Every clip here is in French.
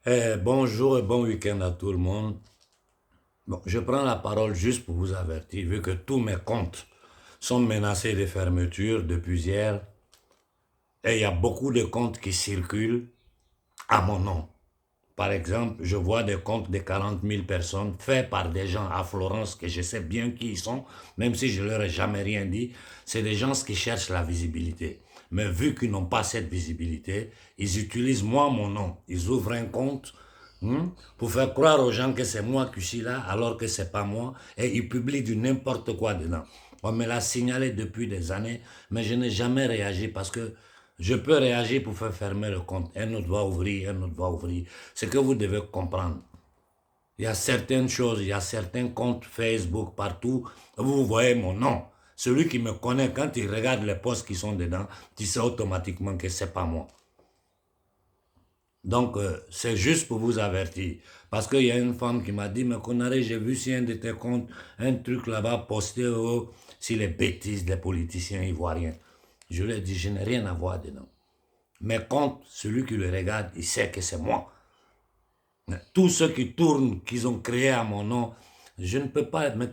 Bonjour et bon week-end à tout le monde. Bon, je prends la parole juste pour vous avertir, vu que tous mes comptes sont menacés de fermeture depuis hier, et il y a beaucoup de comptes qui circulent à mon nom. Par exemple, je vois des comptes de 40 000 personnes faits par des gens à Florence que je sais bien qui ils sont, même si je leur ai jamais rien dit. C'est des gens qui cherchent la visibilité. Mais vu qu'ils n'ont pas cette visibilité, ils utilisent moi mon nom. Ils ouvrent un compte pour faire croire aux gens que c'est moi qui suis là, alors que c'est pas moi, et ils publient du n'importe quoi dedans. On me l'a signalé depuis des années, mais je n'ai jamais réagi parce que je peux réagir pour faire fermer le compte. Un autre va ouvrir, un autre va ouvrir. Ce que vous devez comprendre. Il y a certaines choses, il y a certains comptes Facebook partout, vous voyez mon nom. Celui qui me connaît, quand il regarde les posts qui sont dedans, tu sais automatiquement que c'est pas moi. Donc, c'est juste pour vous avertir. Parce qu'il y a une femme qui m'a dit, mais Konaré, j'ai vu sur un de tes comptes un truc là-bas posté sur les bêtises des politiciens ivoiriens. Je lui ai dit, je n'ai rien à voir dedans. Mes comptes, celui qui le regarde, il sait que c'est moi. Tous ceux qui tournent, qu'ils ont créé à mon nom, je ne peux pas, mais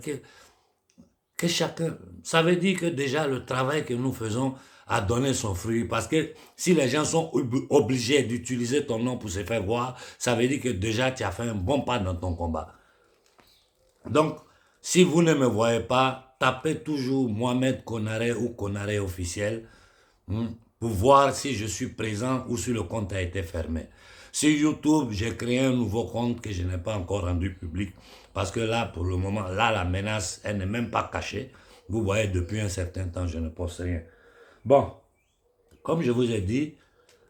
que chacun, ça veut dire que déjà le travail que nous faisons a donné son fruit. Parce que si les gens sont obligés d'utiliser ton nom pour se faire voir, ça veut dire que déjà tu as fait un bon pas dans ton combat. Donc, si vous ne me voyez pas, tapez toujours Mohamed Konaré ou Konaré officiel pour voir si je suis présent ou si le compte a été fermé. Sur YouTube, j'ai créé un nouveau compte que je n'ai pas encore rendu public parce que là, pour le moment, là, la menace, elle n'est même pas cachée. Vous voyez, depuis un certain temps, je ne poste rien. Bon, comme je vous ai dit,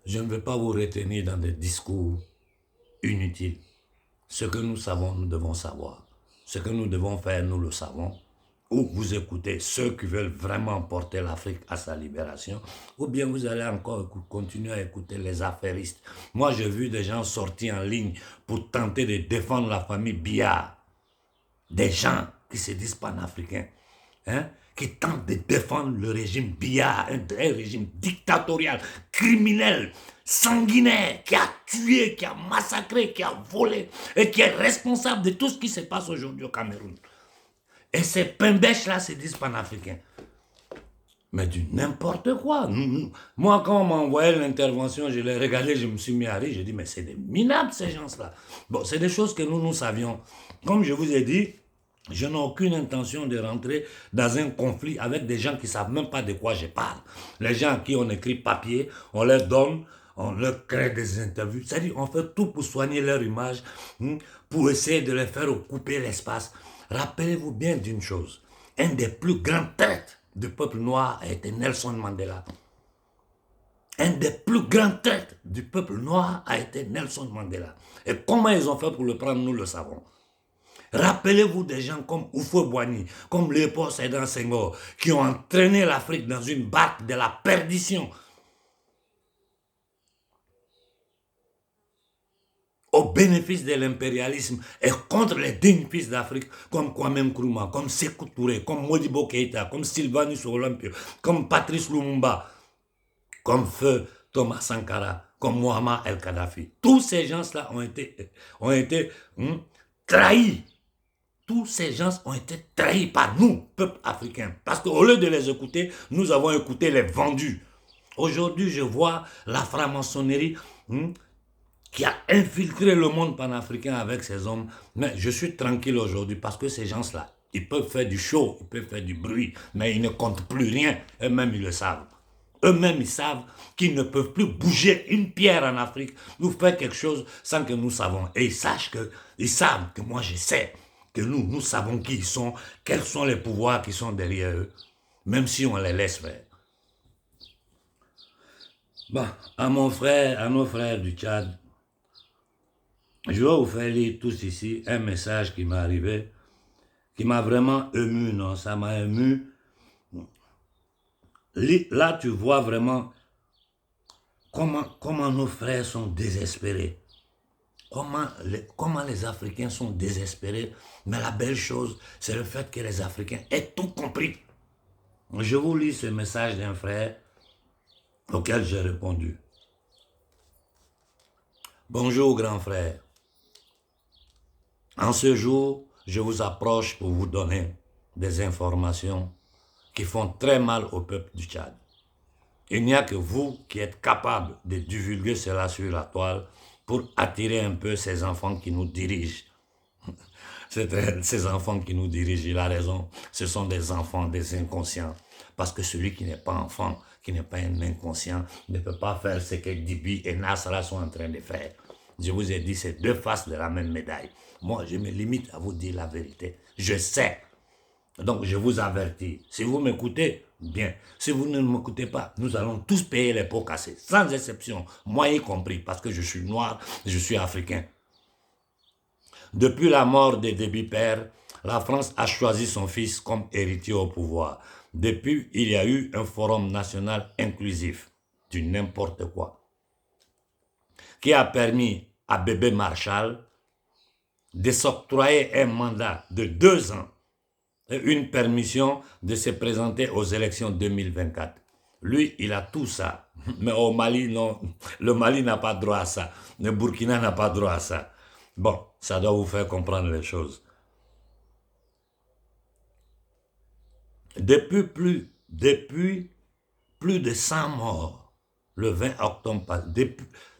je ne vais pas vous retenir dans des discours inutiles. Ce que nous savons, nous devons savoir. Ce que nous devons faire, nous le savons. Ou vous écoutez ceux qui veulent vraiment porter l'Afrique à sa libération, ou bien vous allez encore continuer à écouter les affairistes. Moi, j'ai vu des gens sortir en ligne pour tenter de défendre la famille Biya. Des gens qui se disent panafricains, hein, qui tentent de défendre le régime Biya, un régime dictatorial, criminel, sanguinaire, qui a tué, qui a massacré, qui a volé et qui est responsable de tout ce qui se passe aujourd'hui au Cameroun. Et ces pimbèches-là se disent panafricains. Mais du n'importe quoi. Moi, quand on m'a envoyé l'intervention, je l'ai regardé, je me suis mis à rire. J'ai dit, mais c'est des minables, ces gens-là. Bon, c'est des choses que nous savions. Comme je vous ai dit, je n'ai aucune intention de rentrer dans un conflit avec des gens qui ne savent même pas de quoi je parle. Les gens à qui on écrit papier, on leur donne, on leur crée des interviews. C'est-à-dire, on fait tout pour soigner leur image, pour essayer de les faire couper l'espace. Rappelez-vous bien d'une chose. Un des plus grands traîtres du peuple noir a été Nelson Mandela. Un des plus grands traîtres du peuple noir a été Nelson Mandela. Et comment ils ont fait pour le prendre, nous le savons. Rappelez-vous des gens comme Oufo Boigny, comme Léopold Sédar Senghor, qui ont entraîné l'Afrique dans une barque de la perdition au bénéfice de l'impérialisme et contre les dignes fils d'Afrique comme Kwame Nkrumah, comme Sékou Touré, comme Modibo Keïta, comme Sylvanus Olympio, comme Patrice Lumumba, comme Feu Thomas Sankara, comme Muammar El-Kadhafi. Tous ces gens-là ont été trahis. Tous ces gens ont été trahis par nous, peuple africain. Parce qu'au lieu de les écouter, nous avons écouté les vendus. Aujourd'hui, je vois la franc-maçonnerie qui a infiltré le monde panafricain avec ces hommes. Mais je suis tranquille aujourd'hui parce que ces gens-là, ils peuvent faire du show, ils peuvent faire du bruit, mais ils ne comptent plus rien. Eux-mêmes, ils le savent. Eux-mêmes, ils savent qu'ils ne peuvent plus bouger une pierre en Afrique, nous faire quelque chose sans que nous savons. Et ils savent que moi je sais, que nous savons qui ils sont, quels sont les pouvoirs qui sont derrière eux, même si on les laisse faire. Bon, à mon frère, à nos frères du Tchad, je vais vous faire lire tous ici un message qui m'est arrivé, qui m'a vraiment ému, non, ça m'a ému. Là, tu vois vraiment comment nos frères sont désespérés. Comment les Africains sont désespérés. Mais la belle chose, c'est le fait que les Africains aient tout compris. Je vous lis ce message d'un frère auquel j'ai répondu. Bonjour grand frère. En ce jour, je vous approche pour vous donner des informations qui font très mal au peuple du Tchad. Il n'y a que vous qui êtes capable de divulguer cela sur la toile pour attirer un peu ces enfants qui nous dirigent. Ces enfants qui nous dirigent, il a raison, ce sont des enfants, des inconscients. Parce que celui qui n'est pas enfant, qui n'est pas un inconscient, ne peut pas faire ce que Dibi et Nasra sont en train de faire. Je vous ai dit, c'est deux faces de la même médaille. Moi, je me limite à vous dire la vérité. Je sais. Donc, je vous avertis. Si vous m'écoutez, bien. Si vous ne m'écoutez pas, nous allons tous payer les pots cassés, sans exception, moi y compris, parce que je suis noir, je suis africain. Depuis la mort de Déby Père, la France a choisi son fils comme héritier au pouvoir. Depuis, il y a eu un forum national inclusif, du n'importe quoi, qui a permis à Bébé Marshall de s'octroyer un mandat de 2 ans et une permission de se présenter aux élections 2024. Lui, il a tout ça. Mais au Mali, non. Le Mali n'a pas droit à ça. Le Burkina n'a pas droit à ça. Bon, ça doit vous faire comprendre les choses. Depuis plus de 100 morts le 20 octobre passé,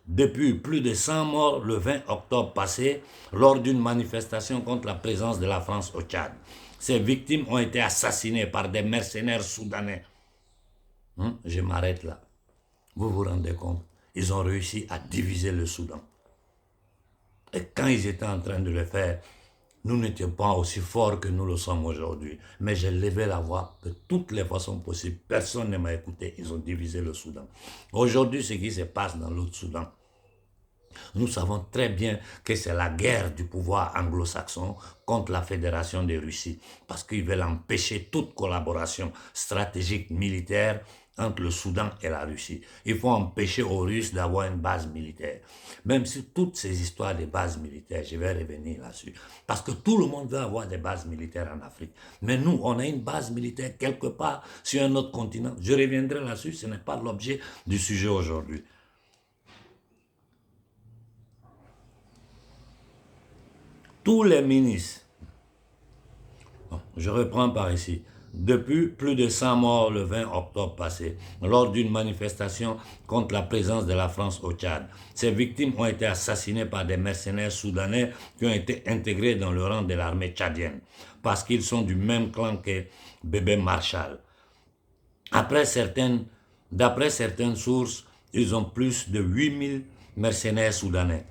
depuis plus de 100 morts le 20 octobre passé lors d'une manifestation contre la présence de la France au Tchad. Ces victimes ont été assassinées par des mercenaires soudanais. Je m'arrête là. Vous vous rendez compte? Ils ont réussi à diviser le Soudan. Et quand ils étaient en train de le faire, nous n'étions pas aussi forts que nous le sommes aujourd'hui. Mais j'ai levé la voix de toutes les façons possibles. Personne ne m'a écouté. Ils ont divisé le Soudan. Aujourd'hui, ce qui se passe dans l'autre Soudan, nous savons très bien que c'est la guerre du pouvoir anglo-saxon contre la Fédération de Russie, parce qu'ils veulent empêcher toute collaboration stratégique militaire entre le Soudan et la Russie. Il faut empêcher aux Russes d'avoir une base militaire. Même si toutes ces histoires de bases militaires, je vais revenir là-dessus, parce que tout le monde veut avoir des bases militaires en Afrique. Mais nous, on a une base militaire quelque part sur un autre continent. Je reviendrai là-dessus, ce n'est pas l'objet du sujet aujourd'hui. Tous les ministres, je reprends par ici, depuis plus de 100 morts le 20 octobre passé, lors d'une manifestation contre la présence de la France au Tchad. Ces victimes ont été assassinées par des mercenaires soudanais qui ont été intégrés dans le rang de l'armée tchadienne, parce qu'ils sont du même clan que Bébé Marshall. D'après certaines sources, ils ont plus de 8000 mercenaires soudanais.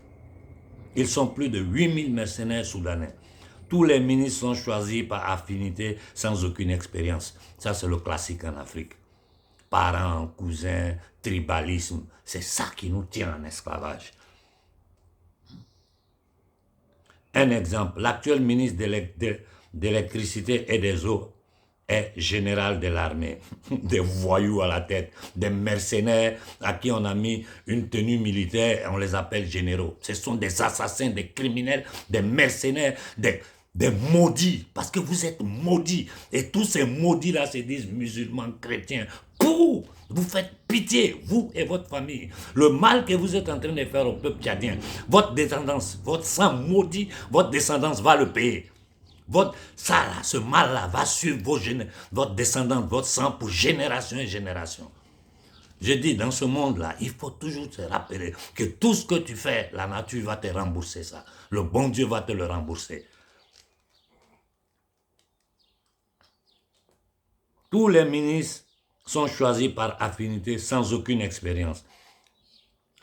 Ils sont plus de 8000 mercenaires soudanais. Tous les ministres sont choisis par affinité sans aucune expérience. Ça, c'est le classique en Afrique. Parents, cousins, tribalisme, c'est ça qui nous tient en esclavage. Un exemple, l'actuel ministre de l'électricité et des eaux est général de l'armée, des voyous à la tête, des mercenaires à qui on a mis une tenue militaire et on les appelle généraux. Ce sont des assassins, des criminels, des mercenaires, des maudits, parce que vous êtes maudits. Et tous ces maudits-là se disent musulmans, chrétiens. Vous faites pitié, vous et votre famille. Le mal que vous êtes en train de faire au peuple tchadien, votre descendance, votre sang maudit, votre descendance va le payer. Ce mal-là va suivre votre descendance, votre sang pour génération et génération. Je dis, dans ce monde-là, il faut toujours se rappeler que tout ce que tu fais, la nature va te rembourser ça. Le bon Dieu va te le rembourser. Tous les ministres sont choisis par affinité sans aucune expérience.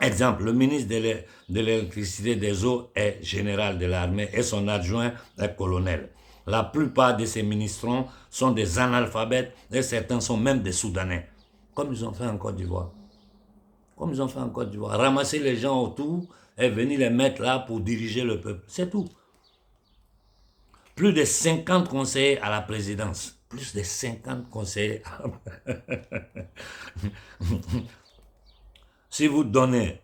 Exemple, le ministre de l'électricité des eaux est général de l'armée et son adjoint est colonel. La plupart de ces ministrants sont des analphabètes et certains sont même des Soudanais, comme ils ont fait en Côte d'Ivoire. Ramasser les gens autour et venir les mettre là pour diriger le peuple. C'est tout. Plus de 50 conseillers à la présidence. Plus de 50 conseillers à la... Si vous donnez...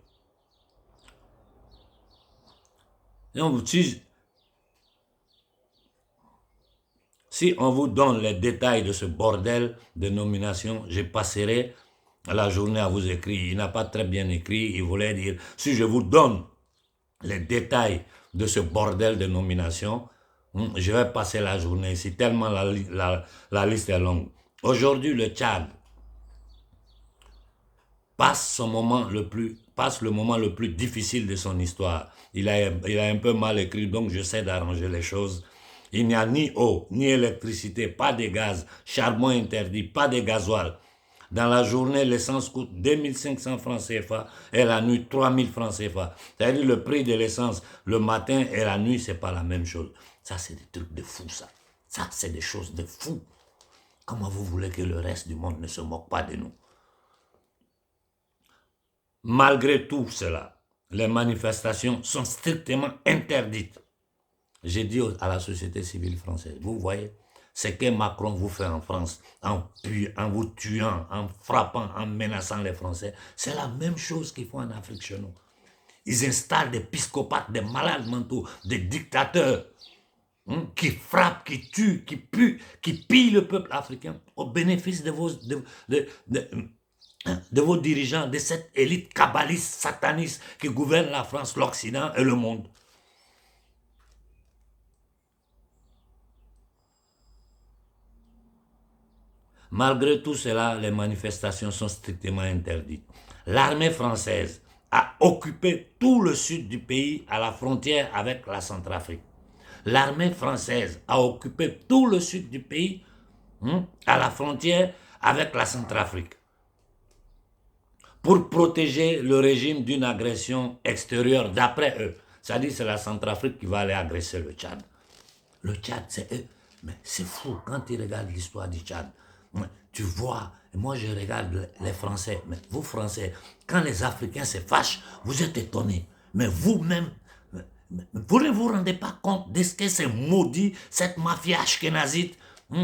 Si on vous donne les détails de ce bordel de nomination, je passerai la journée à vous écrire. Il n'a pas très bien écrit, il voulait dire, si je vous donne les détails de ce bordel de nomination, je vais passer la journée ici, tellement la liste est longue. Aujourd'hui, le Tchad passe le moment le plus difficile de son histoire. Il a un peu mal écrit, donc j'essaie d'arranger les choses. Il n'y a ni eau, ni électricité, pas de gaz, charbon interdit, pas de gasoil. Dans la journée, l'essence coûte 2500 francs CFA et la nuit 3000 francs CFA. C'est-à-dire le prix de l'essence le matin et la nuit, c'est pas la même chose. Ça, c'est des trucs de fou, ça. Ça, c'est des choses de fou. Comment vous voulez que le reste du monde ne se moque pas de nous? Malgré tout cela, les manifestations sont strictement interdites. J'ai dit à la société civile française, vous voyez, ce que Macron vous fait en France, en vous tuant, en frappant, en menaçant les Français, c'est la même chose qu'ils font en Afrique chez nous. Ils installent des psychopathes, des malades mentaux, des dictateurs qui frappent, qui tuent, qui puent, qui pillent le peuple africain au bénéfice de vos dirigeants, de cette élite kabbaliste, sataniste qui gouverne la France, l'Occident et le monde. Malgré tout cela, les manifestations sont strictement interdites. L'armée française a occupé tout le sud du pays à la frontière avec la Centrafrique. L'armée française a occupé tout le sud du pays à la frontière avec la Centrafrique pour protéger le régime d'une agression extérieure d'après eux. C'est-à-dire que c'est la Centrafrique qui va aller agresser le Tchad. Le Tchad, c'est eux. Mais c'est fou, quand tu regardes l'histoire du Tchad, tu vois, moi je regarde les Français, mais vous Français, quand les Africains se fâchent, vous êtes étonnés. Mais vous-même, vous ne vous rendez pas compte de ce que c'est maudit, cette mafia ashkénazite,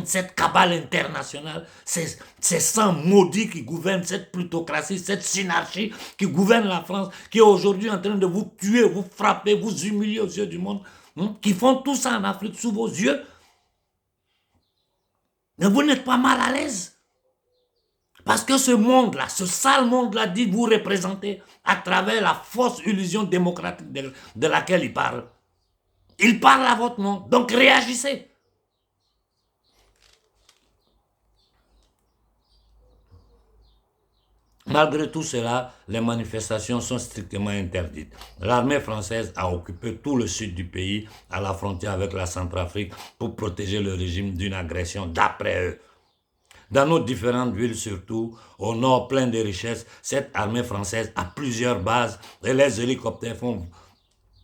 cette cabale internationale, ces sangs maudits qui gouvernent cette plutocratie, cette synarchie qui gouverne la France, qui est aujourd'hui en train de vous tuer, vous frapper, vous humilier aux yeux du monde, qui font tout ça en Afrique sous vos yeux. Mais vous n'êtes pas mal à l'aise. Parce que ce monde-là, ce sale monde-là, dit vous représenter à travers la fausse illusion démocratique de laquelle il parle. Il parle à votre nom, donc réagissez. Malgré tout cela, les manifestations sont strictement interdites. L'armée française a occupé tout le sud du pays, à la frontière avec la Centrafrique, pour protéger le régime d'une agression d'après eux. Dans nos différentes villes surtout, au nord plein de richesses, cette armée française a plusieurs bases et les hélicoptères font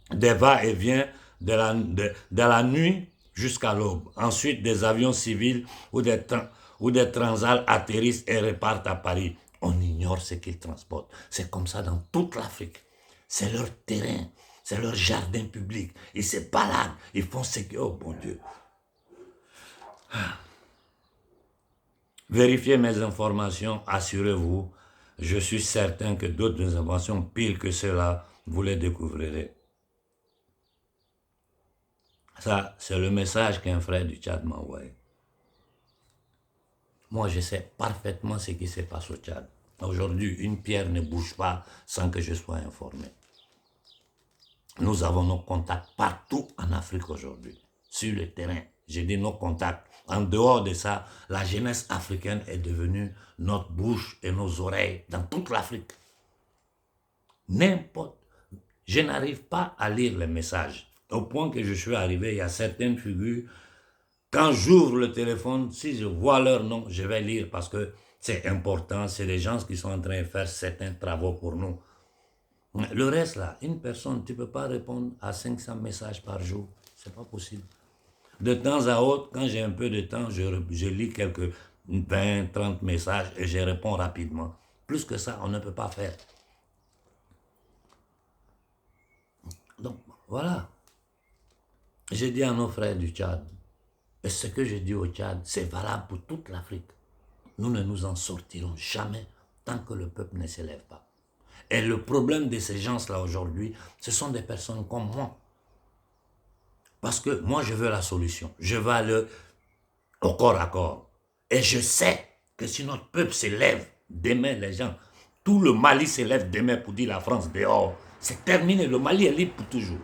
des va-et-vient de la nuit jusqu'à l'aube. Ensuite, des avions civils ou des transals atterrissent et repartent à Paris. On ignore ce qu'ils transportent. C'est comme ça dans toute l'Afrique. C'est leur terrain, c'est leur jardin public. Ils se baladent, ils font ce que... Oh bon Dieu. Vérifiez mes informations, assurez-vous. Je suis certain que d'autres informations pires que cela, vous les découvrirez. Ça, c'est le message qu'un frère du Tchad m'a envoyé. Moi, je sais parfaitement ce qui se passe au Tchad. Aujourd'hui, une pierre ne bouge pas sans que je sois informé. Nous avons nos contacts partout en Afrique aujourd'hui, sur le terrain. J'ai dit nos contacts. En dehors de ça, la jeunesse africaine est devenue notre bouche et nos oreilles dans toute l'Afrique. N'importe. Je n'arrive pas à lire les messages. Au point que je suis arrivé, il y a certaines figures. Quand j'ouvre le téléphone, si je vois leur nom, je vais lire parce que c'est important. C'est les gens qui sont en train de faire certains travaux pour nous. Le reste là, une personne, tu ne peux pas répondre à 500 messages par jour. C'est pas possible. De temps à autre, quand j'ai un peu de temps, je lis quelques 20, 30 messages et je réponds rapidement. Plus que ça, on ne peut pas faire. Donc, voilà. J'ai dit à nos frères du Tchad, et ce que je dis au Tchad, c'est valable pour toute l'Afrique. Nous ne nous en sortirons jamais tant que le peuple ne s'élève pas. Et le problème de ces gens-là aujourd'hui, ce sont des personnes comme moi. Parce que moi, je veux la solution. Je veux aller au corps à corps. Et je sais que si notre peuple s'élève, demain, les gens, tout le Mali s'élève demain pour dire la France dehors. C'est terminé, le Mali est libre pour toujours.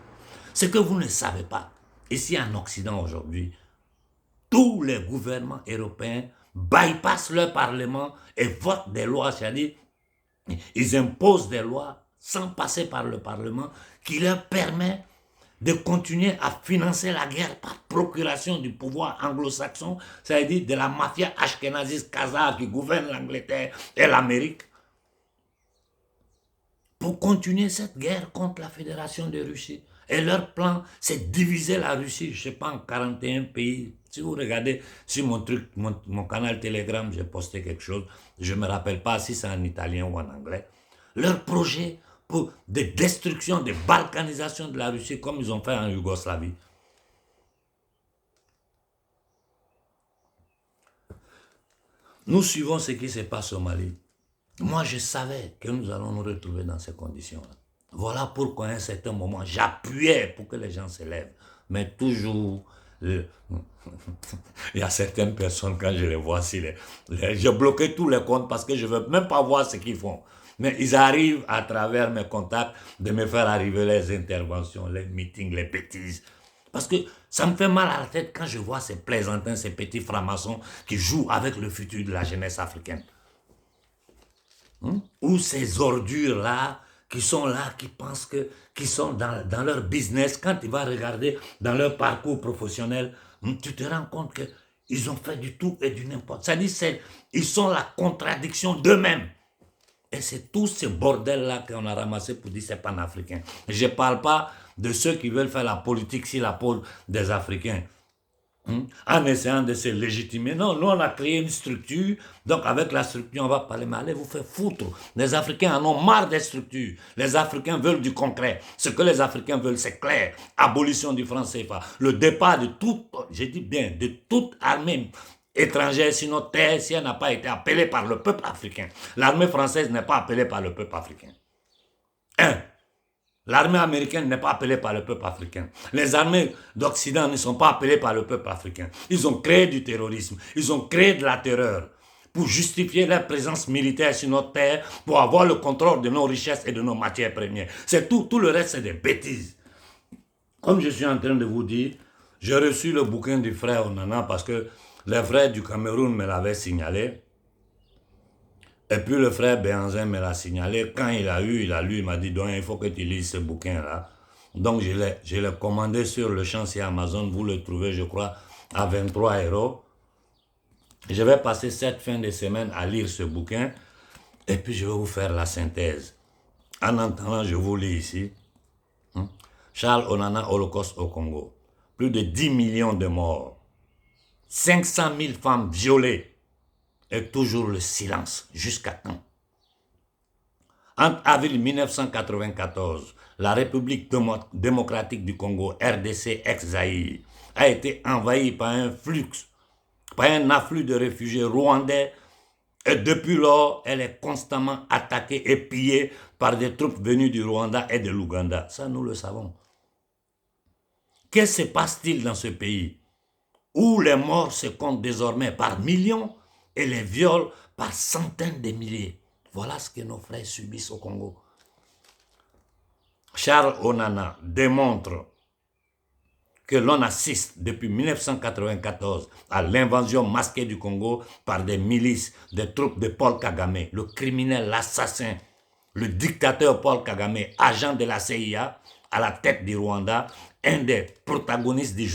Ce que vous ne savez pas, ici en Occident aujourd'hui, tous les gouvernements européens bypassent leur parlement et votent des lois, c'est-à-dire ils imposent des lois sans passer par le parlement qui leur permet de continuer à financer la guerre par procuration du pouvoir anglo-saxon, c'est-à-dire de la mafia ashkénazie kazakh qui gouverne l'Angleterre et l'Amérique, pour continuer cette guerre contre la Fédération de Russie. Et leur plan, c'est diviser la Russie, je ne sais pas, en 41 pays. Si vous regardez sur mon canal Telegram, j'ai posté quelque chose, je ne me rappelle pas si c'est en italien ou en anglais. Leur projet pour de destruction, de balkanisation de la Russie, comme ils ont fait en Yougoslavie. Nous suivons ce qui se passe au Mali. Moi, je savais que nous allons nous retrouver dans ces conditions-là. Voilà pourquoi à un certain moment, j'appuyais pour que les gens se lèvent. Mais toujours, il y a certaines personnes, quand je les vois, je bloquais tous les comptes parce que je ne veux même pas voir ce qu'ils font. Mais ils arrivent à travers mes contacts de me faire arriver les interventions, les meetings, les bêtises. Parce que ça me fait mal à la tête quand je vois ces plaisantins, ces petits francs-maçons qui jouent avec le futur de la jeunesse africaine. Ou ces ordures-là, qui sont là, qui pensent qui sont dans leur business, quand tu vas regarder dans leur parcours professionnel, tu te rends compte qu'ils ont fait du tout et du n'importe. Ça dit, ils sont la contradiction d'eux-mêmes. Et c'est tout ce bordel-là qu'on a ramassé pour dire c'est panafricain. Je ne parle pas de ceux qui veulent faire la politique sur la peau des Africains. En essayant de se légitimer. Non, nous on a créé une structure, donc avec la structure on va parler, mais allez vous faire foutre. Les Africains en ont marre des structures. Les Africains veulent du concret. Ce que les Africains veulent, c'est clair. Abolition du franc CFA. Le départ de toute, je dis bien, de toute armée étrangère sur notre terre si elle n'a pas été appelée par le peuple africain. L'armée française n'est pas appelée par le peuple africain. L'armée américaine n'est pas appelée par le peuple africain. Les armées d'Occident ne sont pas appelées par le peuple africain. Ils ont créé du terrorisme. Ils ont créé de la terreur pour justifier leur présence militaire sur notre terre, pour avoir le contrôle de nos richesses et de nos matières premières. C'est tout. Tout le reste, c'est des bêtises. Comme je suis en train de vous dire, j'ai reçu le bouquin du frère Onana parce que les frères du Cameroun me l'avaient signalé. Et puis le frère Béhanzin me l'a signalé. Quand il a lu, il m'a dit, donc il faut que tu lises ce bouquin-là. Donc je l'ai commandé sur le champ sur Amazon. Vous le trouvez, je crois, à 23 €. Je vais passer cette fin de semaine à lire ce bouquin. Et puis je vais vous faire la synthèse. En attendant, je vous lis ici. Charles Onana, Holocauste au Congo. Plus de 10 millions de morts. 500 000 femmes violées. Et toujours le silence. Jusqu'à quand? En avril 1994, la République démocratique du Congo, RDC ex-Zaïre, a été envahie par un afflux de réfugiés rwandais. Et depuis lors, elle est constamment attaquée et pillée par des troupes venues du Rwanda et de l'Ouganda. Ça, nous le savons. Que se passe-t-il dans ce pays où les morts se comptent désormais par millions et les viols par centaines de milliers? Voilà ce que nos frères subissent au Congo. Charles Onana démontre que l'on assiste depuis 1994 à l'invasion masquée du Congo par des milices, des troupes de Paul Kagame, le criminel, l'assassin, le dictateur Paul Kagame, agent de la CIA, à la tête du Rwanda, un des protagonistes du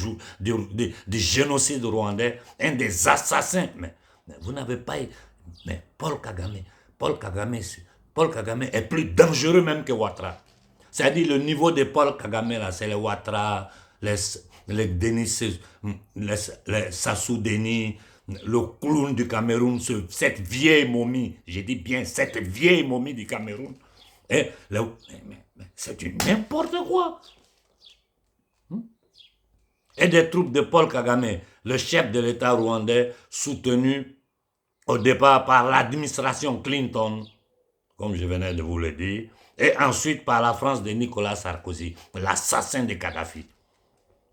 génocide rwandais, un des assassins. Mais vous n'avez pas... Mais Paul Kagame est plus dangereux même que Ouattara. C'est-à-dire le niveau de Paul Kagame, là, c'est les Ouattara, les Denis, les Sassou Denis, le clown du Cameroun, cette vieille momie, j'ai dit bien cette vieille momie du Cameroun. Et c'est du n'importe quoi. Et des troupes de Paul Kagame, le chef de l'État rwandais, soutenu au départ par l'administration Clinton, comme je venais de vous le dire, et ensuite par la France de Nicolas Sarkozy, l'assassin de Kadhafi.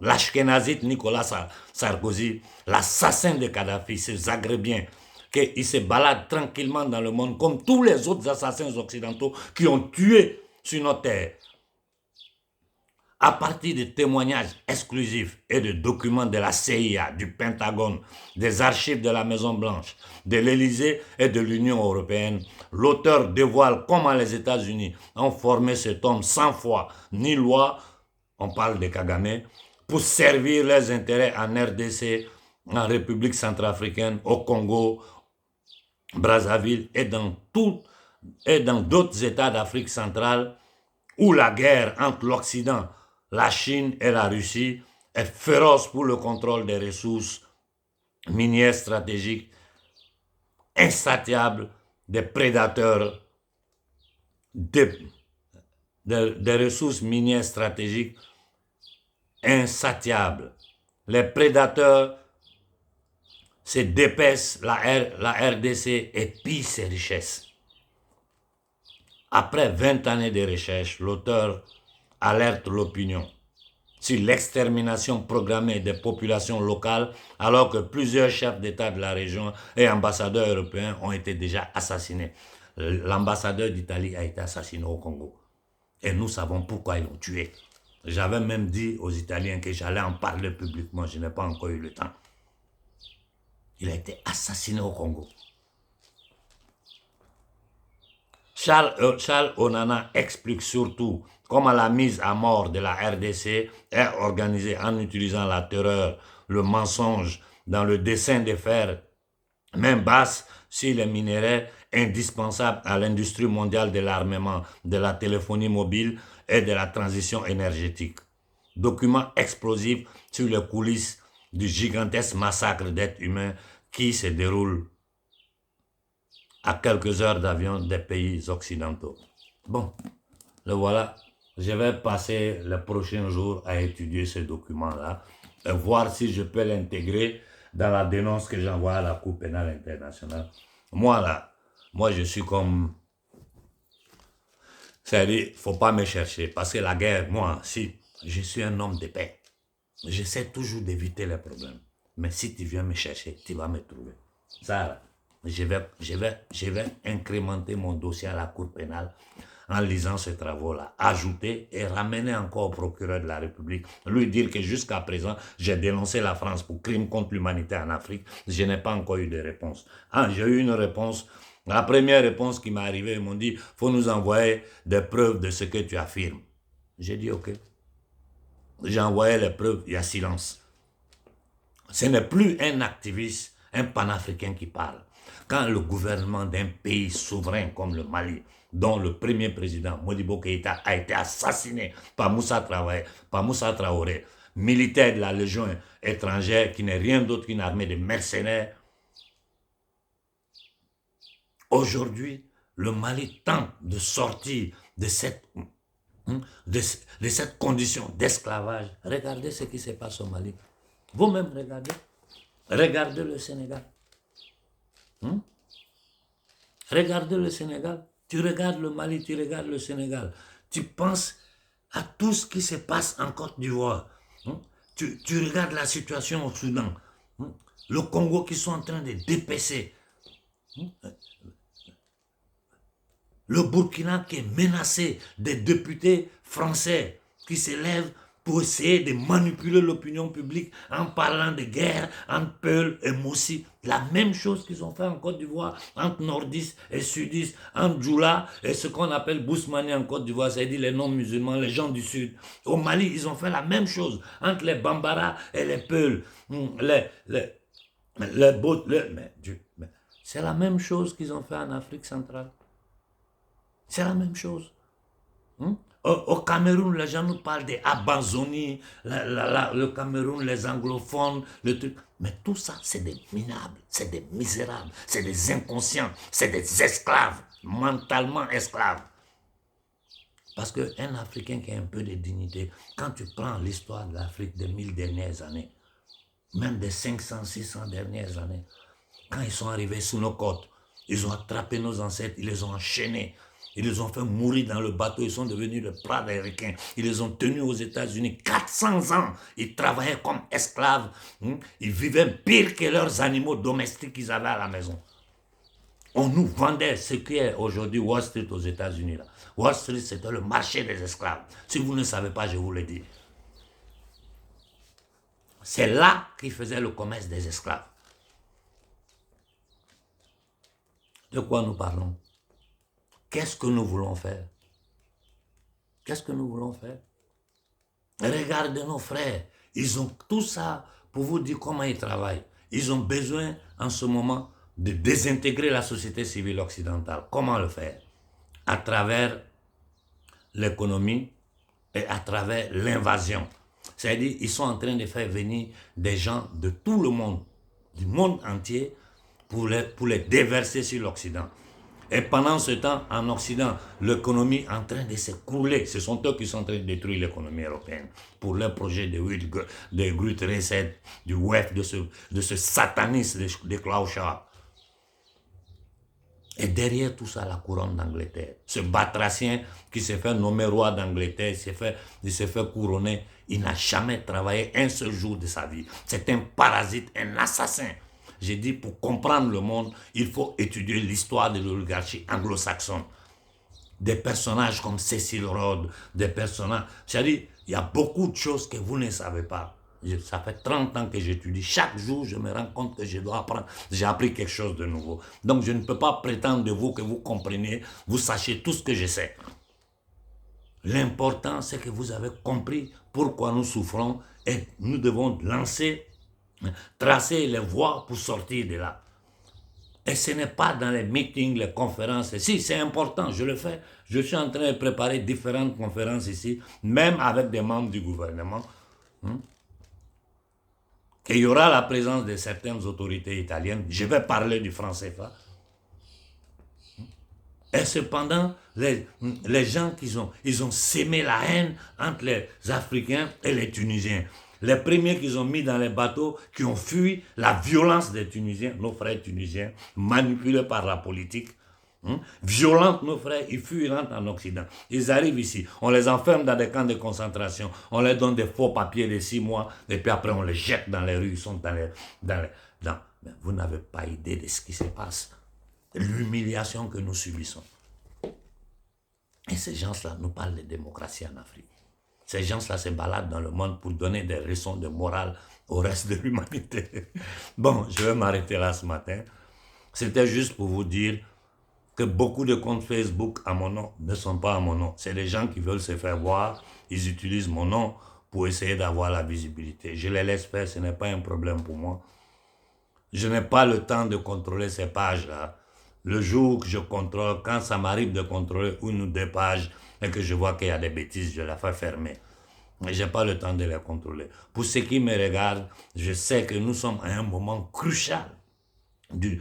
L'Ashkénazite Nicolas Sarkozy, l'assassin de Kadhafi, ce Zagrébien, qu'il se balade tranquillement dans le monde comme tous les autres assassins occidentaux qui ont tué sur notre terre à partir de témoignages exclusifs et de documents de la CIA, du Pentagone, des archives de la Maison-Blanche, de l'Élysée et de l'Union européenne, l'auteur dévoile comment les États-Unis ont formé cet homme sans foi ni loi, on parle de Kagame, pour servir leurs intérêts en RDC, en République centrafricaine, au Congo, Brazzaville et dans d'autres États d'Afrique centrale où la guerre entre l'Occident, la Chine et la Russie est féroce pour le contrôle des ressources minières stratégiques insatiables des prédateurs, des ressources minières stratégiques insatiables. Les prédateurs se dépècent la RDC et pillent ses richesses. Après 20 années de recherche, l'auteur alerte l'opinion sur l'extermination programmée des populations locales alors que plusieurs chefs d'État de la région et ambassadeurs européens ont été déjà assassinés. L'ambassadeur d'Italie a été assassiné au Congo. Et nous savons pourquoi ils l'ont tué. J'avais même dit aux Italiens que j'allais en parler publiquement. Je n'ai pas encore eu le temps. Il a été assassiné au Congo. Charles Onana explique surtout comment la mise à mort de la RDC est organisée en utilisant la terreur, le mensonge, dans le dessein de faire main basse sur les minéraux indispensables à l'industrie mondiale de l'armement, de la téléphonie mobile et de la transition énergétique. Document explosif sur les coulisses du gigantesque massacre d'êtres humains qui se déroule à quelques heures d'avion des pays occidentaux. Bon, le voilà. Je vais passer les prochains jours à étudier ce document-là et voir si je peux l'intégrer dans la dénonce que j'envoie à la Cour pénale internationale. Moi je suis comme... C'est-à-dire, il ne faut pas me chercher parce que la guerre, moi, si je suis un homme de paix, j'essaie toujours d'éviter les problèmes. Mais si tu viens me chercher, tu vas me trouver. Ça, là, je vais incrémenter mon dossier à la Cour pénale en lisant ces travaux-là, ajouter et ramener encore au procureur de la République, lui dire que jusqu'à présent, j'ai dénoncé la France pour crime contre l'humanité en Afrique. Je n'ai pas encore eu de réponse. J'ai eu une réponse. La première réponse qui m'est arrivée, ils m'ont dit, il faut nous envoyer des preuves de ce que tu affirmes. J'ai dit, ok. J'ai envoyé les preuves, il y a silence. Ce n'est plus un activiste, un panafricain qui parle. Quand le gouvernement d'un pays souverain comme le Mali, dont le premier président, Modibo Keïta, a été assassiné par Moussa Traoré, militaire de la Légion étrangère, qui n'est rien d'autre qu'une armée de mercenaires, aujourd'hui, le Mali tente de sortir de cette condition d'esclavage. Regardez ce qui se passe au Mali. Vous-même, regardez. Regardez le Sénégal. Regardez le Sénégal. Tu regardes le Mali, tu regardes le Sénégal. Tu penses à tout ce qui se passe en Côte d'Ivoire. Tu regardes la situation au Soudan. Le Congo qui sont en train de dépecer. Le Burkina qui est menacé des députés français qui s'élèvent pour essayer de manipuler l'opinion publique en parlant de guerre entre Peul et Moussi. La même chose qu'ils ont fait en Côte d'Ivoire entre nordistes et sudistes, entre Djoula et ce qu'on appelle Bousmani en Côte d'Ivoire, c'est-à-dire les non-musulmans, les gens du sud. Au Mali, ils ont fait la même chose entre les Bambara et les Peul. C'est la même chose qu'ils ont fait en Afrique centrale. C'est la même chose. Au Cameroun, les gens nous parlent des Abazoni, le Cameroun, les anglophones, le truc. Mais tout ça, c'est des minables, c'est des misérables, c'est des inconscients, c'est des esclaves, mentalement esclaves. Parce qu'un Africain qui a un peu de dignité, quand tu prends l'histoire de l'Afrique des 1000 dernières années, même des 500, 600 dernières années, quand ils sont arrivés sous nos côtes, ils ont attrapé nos ancêtres, ils les ont enchaînés. Ils les ont fait mourir dans le bateau, ils sont devenus les bras américains. Ils les ont tenus aux États-Unis 400 ans. Ils travaillaient comme esclaves. Ils vivaient pire que leurs animaux domestiques qu'ils avaient à la maison. On nous vendait ce qui est aujourd'hui Wall Street aux États-Unis. Wall Street, c'était le marché des esclaves. Si vous ne savez pas, je vous le dis. C'est là qu'ils faisaient le commerce des esclaves. De quoi nous parlons? Qu'est-ce que nous voulons faire? Qu'est-ce que nous voulons faire? Regardez nos frères. Ils ont tout ça pour vous dire comment ils travaillent. Ils ont besoin en ce moment de désintégrer la société civile occidentale. Comment le faire? À travers l'économie et à travers l'invasion. C'est-à-dire ils sont en train de faire venir des gens de tout le monde, du monde entier, pour les déverser sur l'Occident. Et pendant ce temps, en Occident, l'économie est en train de s'écrouler. Ce sont eux qui sont en train de détruire l'économie européenne pour leur projet de Great Reset, du WEF, de ce satanisme de Klaus Schwab. Et derrière tout ça, la couronne d'Angleterre. Ce batracien qui s'est fait nommer roi d'Angleterre, il s'est fait couronner. Il n'a jamais travaillé un seul jour de sa vie. C'est un parasite, un assassin. J'ai dit, pour comprendre le monde, il faut étudier l'histoire de l'oligarchie anglo-saxonne. Des personnages comme Cecil Rhodes, des personnages... C'est-à-dire, il y a beaucoup de choses que vous ne savez pas. Ça fait 30 ans que j'étudie. Chaque jour, je me rends compte que je dois apprendre. J'ai appris quelque chose de nouveau. Donc, je ne peux pas prétendre de vous que vous compreniez, vous sachiez tout ce que je sais. L'important, c'est que vous avez compris pourquoi nous souffrons et nous devons tracer les voies pour sortir de là. Et ce n'est pas dans les meetings, les conférences. Si, c'est important, je le fais. Je suis en train de préparer différentes conférences ici, même avec des membres du gouvernement. Il y aura la présence de certaines autorités italiennes. Je vais parler du franc CFA. Et cependant, les gens ils ont sémé la haine entre les Africains et les Tunisiens. Les premiers qu'ils ont mis dans les bateaux, qui ont fui la violence des Tunisiens, nos frères tunisiens, manipulés par la politique, violents nos frères, ils fuient, ils rentrent en Occident. Ils arrivent ici, on les enferme dans des camps de concentration, on leur donne des faux papiers de 6 mois, et puis après on les jette dans les rues, ils sont Mais vous n'avez pas idée de ce qui se passe. L'humiliation que nous subissons. Et ces gens-là nous parlent de démocratie en Afrique. Ces gens-là se baladent dans le monde pour donner des leçons de morale au reste de l'humanité. Bon, je vais m'arrêter là ce matin. C'était juste pour vous dire que beaucoup de comptes Facebook à mon nom ne sont pas à mon nom. C'est des gens qui veulent se faire voir. Ils utilisent mon nom pour essayer d'avoir la visibilité. Je les laisse faire, ce n'est pas un problème pour moi. Je n'ai pas le temps de contrôler ces pages-là. Le jour que je contrôle, quand ça m'arrive de contrôler une ou deux pages et que je vois qu'il y a des bêtises, je la fais fermer. Mais je n'ai pas le temps de les contrôler. Pour ceux qui me regardent, je sais que nous sommes à un moment crucial de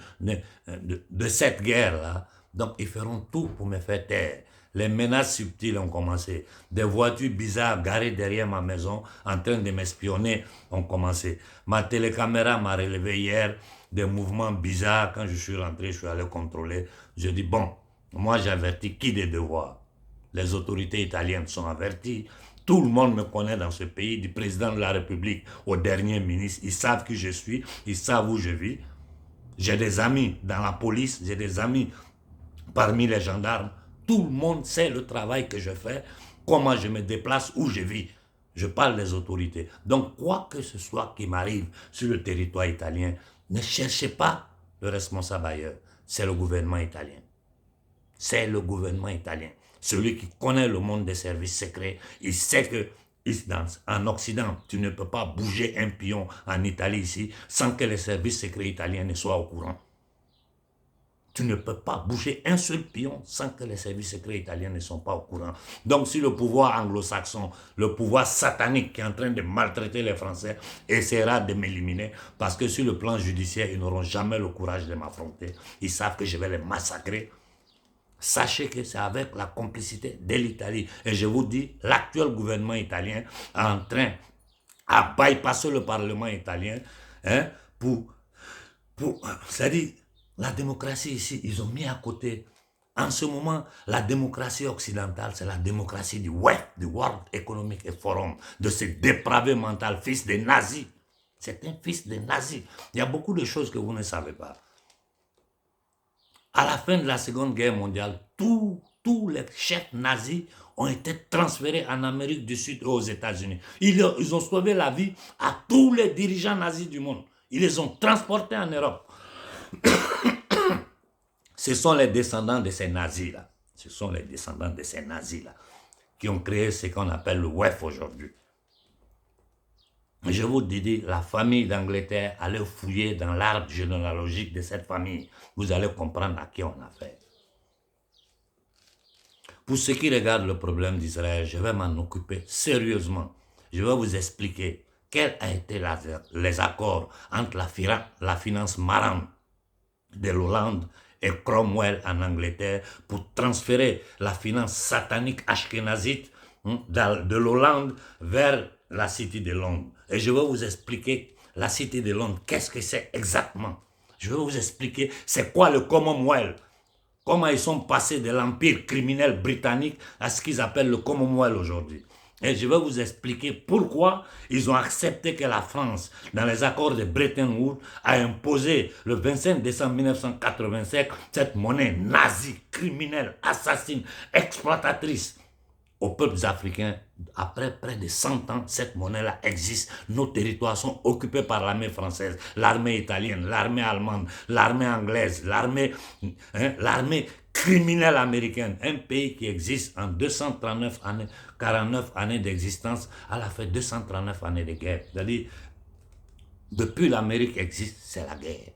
cette guerre-là. Donc, ils feront tout pour me faire taire. Les menaces subtiles ont commencé. Des voitures bizarres garées derrière ma maison en train de m'espionner ont commencé. Ma télécaméra m'a relevé hier des mouvements bizarres. Quand je suis rentré, je suis allé contrôler. Je dis, bon, moi j'avertis qui des devoirs? Les autorités italiennes sont averties. Tout le monde me connaît dans ce pays, du président de la République au dernier ministre. Ils savent qui je suis, ils savent où je vis. J'ai des amis dans la police, j'ai des amis parmi les gendarmes. Tout le monde sait le travail que je fais, comment je me déplace, où je vis. Je parle des autorités. Donc, quoi que ce soit qui m'arrive sur le territoire italien, ne cherchez pas le responsable ailleurs. C'est le gouvernement italien. C'est le gouvernement italien. Celui qui connaît le monde des services secrets, il sait que en Occident, tu ne peux pas bouger un pion en Italie ici sans que les services secrets italiens ne soient au courant. Tu ne peux pas bouger un seul pion sans que les services secrets italiens ne soient pas au courant. Donc si le pouvoir anglo-saxon, le pouvoir satanique qui est en train de maltraiter les Français, essaiera de m'éliminer, parce que sur le plan judiciaire, ils n'auront jamais le courage de m'affronter. Ils savent que je vais les massacrer. Sachez que c'est avec la complicité de l'Italie. Et je vous dis, l'actuel gouvernement italien est en train à bypasser le Parlement italien c'est-à-dire, la démocratie ici, ils ont mis à côté. En ce moment, la démocratie occidentale, c'est la démocratie du WEF, du World Economic Forum, de ce dépravé mental, fils des nazis. C'est un fils des nazis. Il y a beaucoup de choses que vous ne savez pas. À la fin de la Seconde Guerre mondiale, tous les chefs nazis ont été transférés en Amérique du Sud et aux États-Unis. Ils ont sauvé la vie à tous les dirigeants nazis du monde. Ils les ont transportés en Europe. Ce sont les descendants de ces nazis-là. Ce sont les descendants de ces nazis-là qui ont créé ce qu'on appelle le WEF aujourd'hui. Je vous dis, la famille d'Angleterre, allez fouiller dans l'arbre généalogique de cette famille. Vous allez comprendre à qui on a affaire. Pour ceux qui regardent le problème d'Israël, je vais m'en occuper sérieusement. Je vais vous expliquer quels ont été les accords entre la finance marrante de l'Hollande et Cromwell en Angleterre pour transférer la finance satanique ashkénazite de l'Hollande vers la Cité de Londres. Et je vais vous expliquer la Cité de Londres, qu'est-ce que c'est exactement. Je vais vous expliquer c'est quoi le Commonwealth, comment ils sont passés de l'empire criminel britannique à ce qu'ils appellent le Commonwealth aujourd'hui. Et je vais vous expliquer pourquoi ils ont accepté que la France, dans les accords de Bretton Woods, a imposé le 25 décembre 1985 cette monnaie nazie, criminelle, assassine, exploitatrice aux peuples africains. Après près de 100 ans, cette monnaie-là existe. Nos territoires sont occupés par l'armée française, l'armée italienne, l'armée allemande, l'armée anglaise, l'armée criminelle américaine. Un pays qui existe en 239 années, 49 années d'existence, elle a fait 239 années de guerre. C'est-à-dire, depuis l'Amérique existe, c'est la guerre.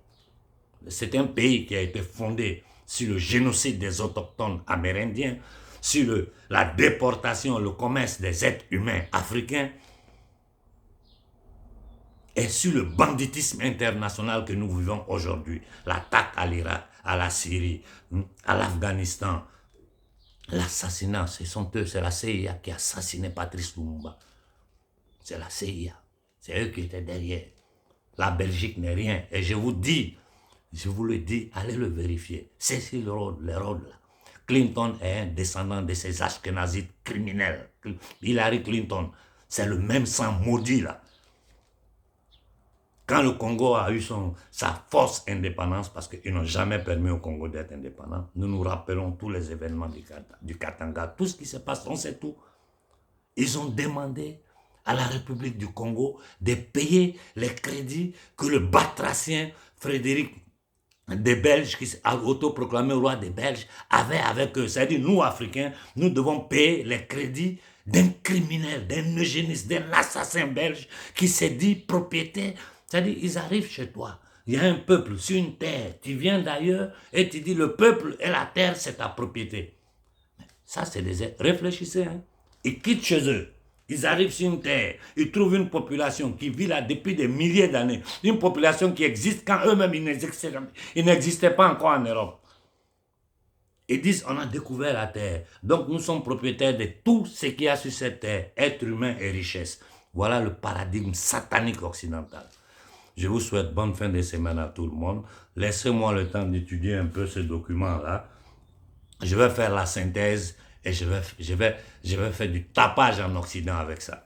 C'est un pays qui a été fondé sur le génocide des autochtones amérindiens, sur la déportation, le commerce des êtres humains africains et sur le banditisme international que nous vivons aujourd'hui. L'attaque à l'Irak, à la Syrie, à l'Afghanistan, l'assassinat, c'est la CIA qui a assassiné Patrice Lumumba. C'est la CIA, c'est eux qui étaient derrière. La Belgique n'est rien. Et je vous le dis, allez le vérifier. Cécile Rhodes, les Rhodes là. Clinton est un descendant de ces ashkénazites criminels. Hillary Clinton, c'est le même sang maudit là. Quand le Congo a eu sa fausse indépendance, parce qu'ils n'ont jamais permis au Congo d'être indépendant, nous nous rappelons tous les événements du Katanga, tout ce qui se passe, on sait tout. Ils ont demandé à la République du Congo de payer les crédits que le batracien Frédéric des Belges, qui s'est autoproclamé roi des Belges, avait avec eux. C'est-à-dire, nous, Africains, nous devons payer les crédits d'un criminel, d'un eugéniste, d'un assassin belge qui s'est dit propriétaire. C'est-à-dire, ils arrivent chez toi. Il y a un peuple sur une terre. Tu viens d'ailleurs et tu dis, le peuple et la terre, c'est ta propriété. Ça, c'est des... Réfléchissez, hein. Ils quittent chez eux. Ils arrivent sur une terre, ils trouvent une population qui vit là depuis des milliers d'années. Une population qui existe quand eux-mêmes ils n'existaient pas encore en Europe. Ils disent, on a découvert la terre. Donc nous sommes propriétaires de tout ce qu'il y a sur cette terre, êtres humains et richesses. Voilà le paradigme satanique occidental. Je vous souhaite bonne fin de semaine à tout le monde. Laissez-moi le temps d'étudier un peu ce document-là. Je vais faire la synthèse et je vais faire du tapage en Occident avec ça.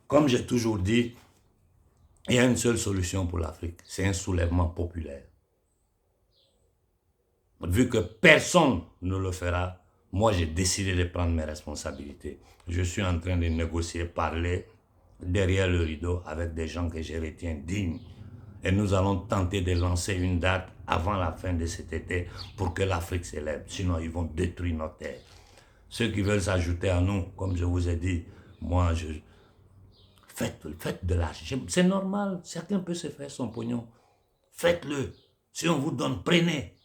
Comme j'ai toujours dit, il y a une seule solution pour l'Afrique, c'est un soulèvement populaire. Vu que personne ne le fera, moi j'ai décidé de prendre mes responsabilités. Je suis en train de négocier, parler derrière le rideau avec des gens que je retiens dignes. Et nous allons tenter de lancer une date avant la fin de cet été pour que l'Afrique s'élève. Sinon, ils vont détruire nos terres. Ceux qui veulent s'ajouter à nous, comme je vous ai dit, moi, faites de l'argent. C'est normal, chacun peut se faire son pognon. Faites-le. Si on vous donne, prenez.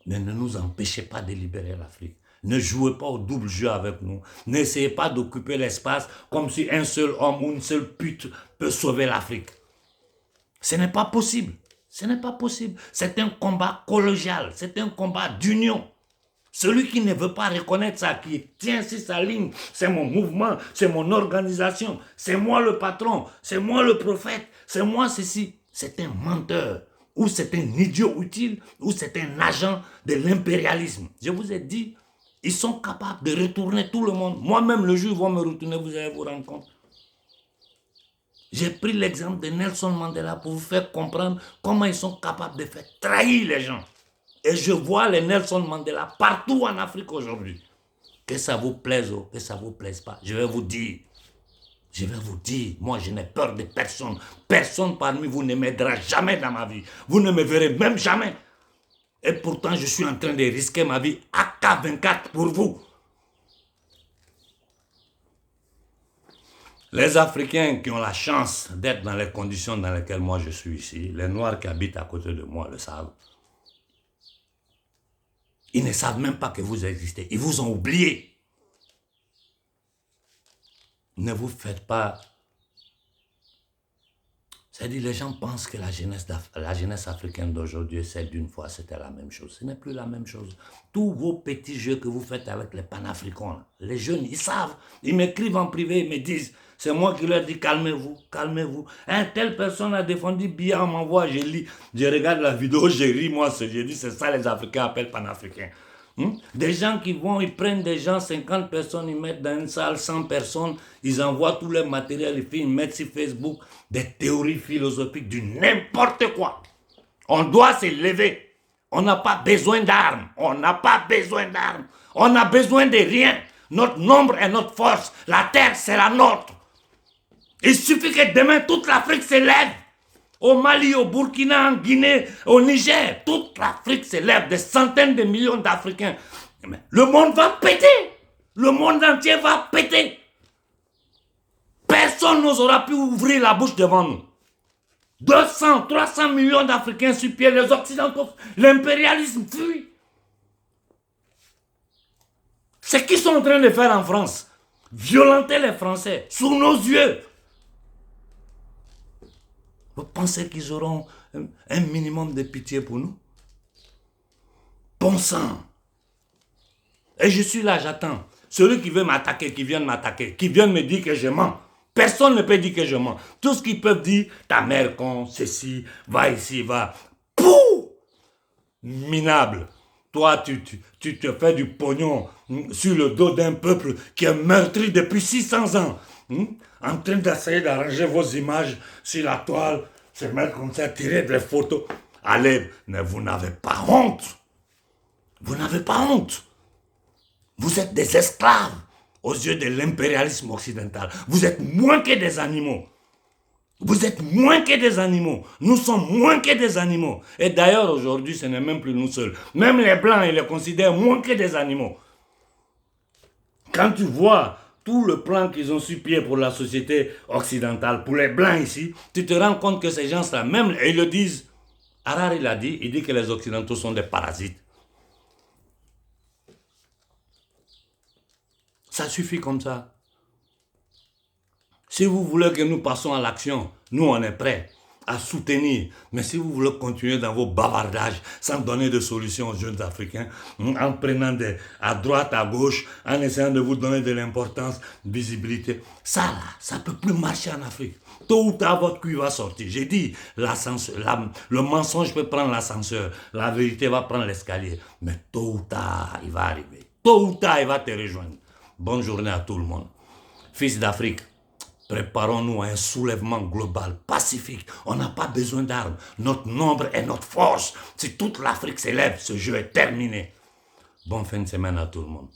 Mais ne nous empêchez pas de libérer l'Afrique. Ne jouez pas au double jeu avec nous. N'essayez pas d'occuper l'espace comme si un seul homme ou une seule pute peut sauver l'Afrique. Ce n'est pas possible. Ce n'est pas possible. C'est un combat collégial. C'est un combat d'union. Celui qui ne veut pas reconnaître ça, qui tient sur sa ligne, c'est mon mouvement, c'est mon organisation, c'est moi le patron, c'est moi le prophète, c'est moi ceci. C'est un menteur, ou c'est un idiot utile, ou c'est un agent de l'impérialisme. Je vous ai dit, ils sont capables de retourner tout le monde. Moi-même, le jour où ils vont me retourner, vous allez vous rendre compte. J'ai pris l'exemple de Nelson Mandela pour vous faire comprendre comment ils sont capables de faire trahir les gens. Et je vois les Nelson Mandela partout en Afrique aujourd'hui. Que ça vous plaise ou que ça vous plaise pas, je vais vous dire, moi je n'ai peur de personne. Personne parmi vous ne m'aidera jamais dans ma vie. Vous ne me verrez même jamais. Et pourtant je suis en train de risquer ma vie AK24 pour vous. Les Africains qui ont la chance d'être dans les conditions dans lesquelles moi je suis ici, les Noirs qui habitent à côté de moi le savent. Ils ne savent même pas que vous existez. Ils vous ont oublié. Ne vous faites pas... C'est-à-dire, les gens pensent que la jeunesse africaine d'aujourd'hui, celle d'une fois, c'était la même chose. Ce n'est plus la même chose. Tous vos petits jeux que vous faites avec les panafricains, les jeunes, ils savent. Ils m'écrivent en privé, ils me disent, c'est moi qui leur dis, calmez-vous, calmez-vous. Telle personne a défendu Biya, on m'envoie, je lis, je regarde la vidéo, je ris, moi, je dis, c'est ça les Africains appellent panafricains. Des gens qui vont, ils prennent des gens, 50 personnes, ils mettent dans une salle 100 personnes, ils envoient tout leur matériel, ils mettent sur Facebook des théories philosophiques du n'importe quoi. On doit se lever. On n'a pas besoin d'armes. On n'a pas besoin d'armes. On n'a besoin de rien. Notre nombre est notre force. La terre, c'est la nôtre. Il suffit que demain, toute l'Afrique se lève. Au Mali, au Burkina, en Guinée, au Niger, toute l'Afrique se lève, des centaines de millions d'Africains. Le monde va péter. Le monde entier va péter. Personne n'aura pu ouvrir la bouche devant nous. 200, 300 millions d'Africains sur pied, les Occidentaux, l'impérialisme fuit. C'est ce qu'ils sont en train de faire en France. Violenter les Français, sous nos yeux. Vous pensez qu'ils auront un minimum de pitié pour nous? Bon sang. Et je suis là, j'attends. Celui qui veut m'attaquer, qui vienne m'attaquer, qui vienne me dire que je mens. Personne ne peut dire que je mens. Tout ce qu'ils peuvent dire, ta mère con, ceci, va ici, va. Pouh! Minable. Toi, tu te fais du pognon sur le dos d'un peuple qui est meurtri depuis 600 ans. En train d'essayer d'arranger vos images sur la toile, se mettre comme ça, tirer des photos. Allez, vous n'avez pas honte. Vous n'avez pas honte. Vous êtes des esclaves aux yeux de l'impérialisme occidental. Vous êtes moins que des animaux. Vous êtes moins que des animaux. Nous sommes moins que des animaux. Et d'ailleurs, aujourd'hui, ce n'est même plus nous seuls. Même les Blancs, ils les considèrent moins que des animaux. Quand tu vois tout le plan qu'ils ont sur pied pour la société occidentale, pour les Blancs ici, tu te rends compte que ces gens-là, même, ils le disent. Harari l'a dit, il dit que les Occidentaux sont des parasites. Ça suffit comme ça. Si vous voulez que nous passions à l'action, nous on est prêts à soutenir. Mais si vous voulez continuer dans vos bavardages, sans donner de solutions aux jeunes Africains, en prenant à droite, à gauche, en essayant de vous donner de l'importance, de visibilité, ça là, ça ne peut plus marcher en Afrique. Tôt ou tard, votre cul va sortir. J'ai dit, le mensonge peut prendre l'ascenseur, la vérité va prendre l'escalier. Mais tôt ou tard, il va arriver. Tôt ou tard, il va te rejoindre. Bonne journée à tout le monde. Fils d'Afrique, préparons-nous à un soulèvement global, pacifique. On n'a pas besoin d'armes. Notre nombre est notre force. Si toute l'Afrique s'élève, ce jeu est terminé. Bonne fin de semaine à tout le monde.